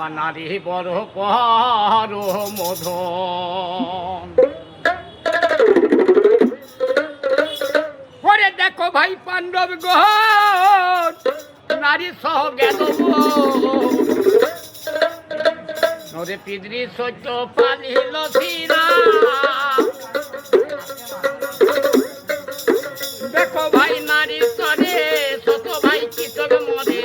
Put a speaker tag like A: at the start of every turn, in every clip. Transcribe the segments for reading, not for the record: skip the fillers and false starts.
A: আমার নারী বড় পরমধন। ওরে দেখো ভাই পাণ্ডব গণ নারী সহ গেল ওরে পিতৃ সত্য পালিল শ্রীরা। দেখো ভাই নারী চলে শত ভাই কৃষক মরে।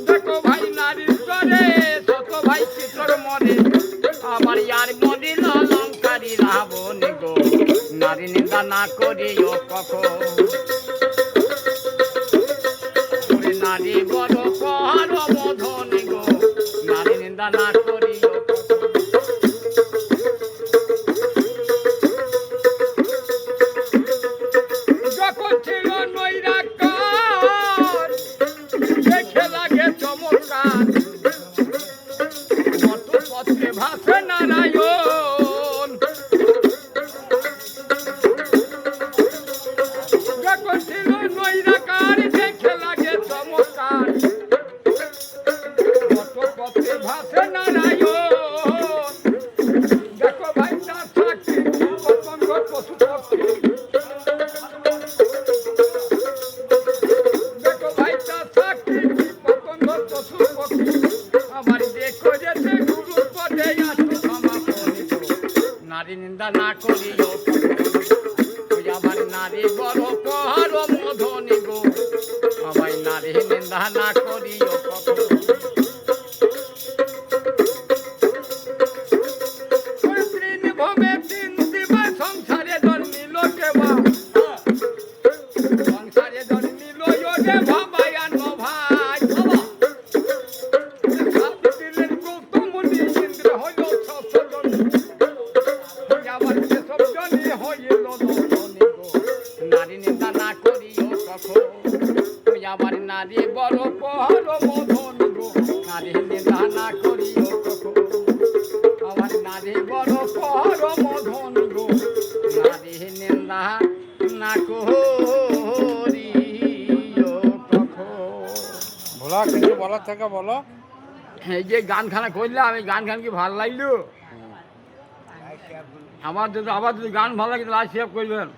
A: দেখো ভাই নারী চলে শত ভাই কৃষক মরে। আমার ইয়ার মরিল অলঙ্কারী রাবণ গো নারী নিন্দা না করিও কখন। নারী বড় পরমধন গো নারী নিন্দা না করিও যখন ছিল নৈরাকার দেখে লাগে চমৎকার কত পত্রে ভাসে নারায়ণ। যখন ছিল নৈরাকার দেখে লাগে চমৎকার কত পত্রে ভাসে নারায়ণ। দেখো ভাই তার সাক্ষী পতঙ্গ পশু পক্ষী। দেখো ভাই তার সাক্ষী পতঙ্গ পশু পক্ষী। আমার দেখো যেতে গুরু পদে আসো সমাপনী নারী নিন্দা না করিও আমার নারী বড় পরমধন গো আমার নারী নিন্দা না করিও ভবে তিন দিবা সংসারে জন্মিল কেবা সংসারে জন্মিল রে ভাবায়ান ভাই দিলেন গৌতম মুনি ইন্দ্র হইল সপ্তজন আবার সব জনে হইল নারী নিন্দা না করিও কখন। আবার নারী বড় পরমধন গো নারী নিন্দা না করিও কখন। আমার নারী বড় পরমধন গো নারী নিন্দা না করিও কখন।
B: ভোলা কিছু বলার থেকে বলো।
A: এই যে গানখানা করলাম এই গানখান কি ভালো লাগলো? আমার যদি আবার যদি গান ভালো লাগে তাহলে সেভ করবেন।